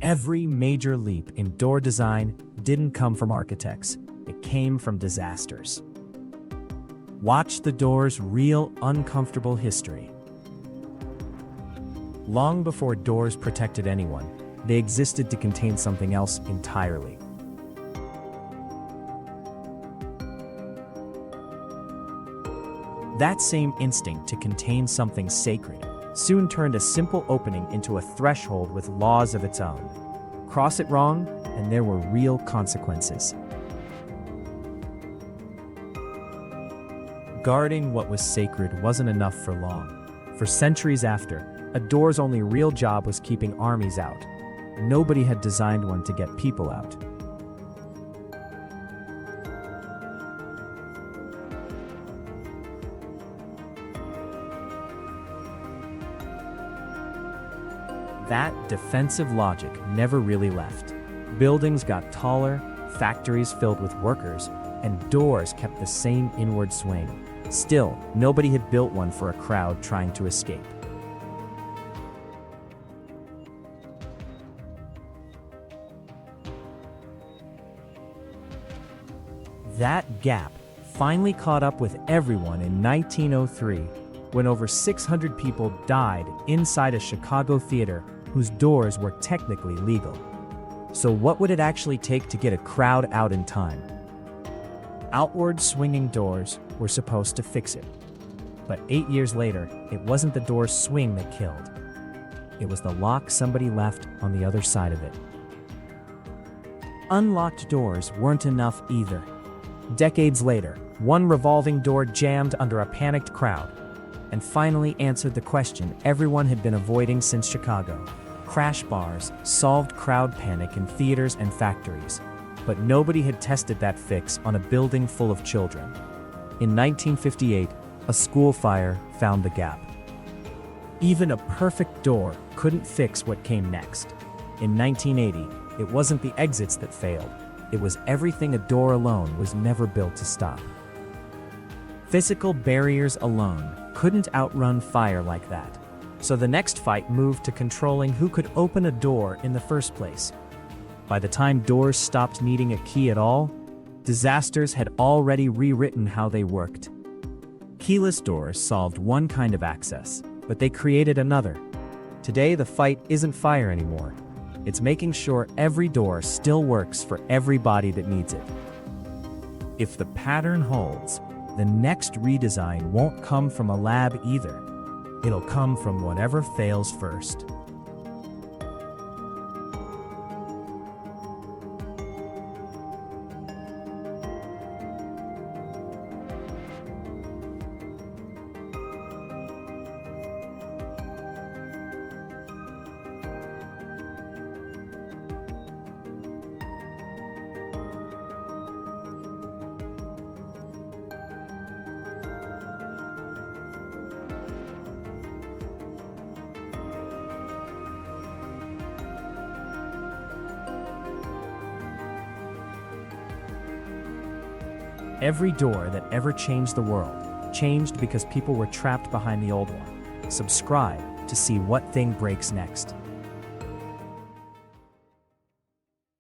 Every major leap in door design didn't come from architects, it came from disasters. Watch the door's real, uncomfortable history. Long before doors protected anyone, they existed to contain something else entirely. That same instinct to contain something sacred soon turned a simple opening into a threshold with laws of its own. Cross it wrong, and there were real consequences. Guarding what was sacred wasn't enough for long. For centuries after, a door's only real job was keeping armies out. Nobody had designed one to get people out. That defensive logic never really left. Buildings got taller, factories filled with workers, and doors kept the same inward swing. Still, nobody had built one for a crowd trying to escape. That gap finally caught up with everyone in 1903, when over 600 people died inside a Chicago theater whose doors were technically legal. So what would it actually take to get a crowd out in time? Outward swinging doors were supposed to fix it. But 8 years later, it wasn't the door's swing that killed. It was the lock somebody left on the other side of it. Unlocked doors weren't enough either. Decades later, one revolving door jammed under a panicked crowd and finally answered the question everyone had been avoiding since Chicago. Crash bars solved crowd panic in theaters and factories, but nobody had tested that fix on a building full of children. In 1958, a school fire found the gap. Even a perfect door couldn't fix what came next. In 1980, it wasn't the exits that failed. It was everything a door alone was never built to stop. Physical barriers alone couldn't outrun fire like that. So the next fight moved to controlling who could open a door in the first place. By the time doors stopped needing a key at all, disasters had already rewritten how they worked. Keyless doors solved one kind of access, but they created another. Today, the fight isn't fire anymore. It's making sure every door still works for everybody that needs it. If the pattern holds, the next redesign won't come from a lab either. It'll come from whatever fails first. Every door that ever changed the world changed because people were trapped behind the old one. Subscribe to see what thing breaks next.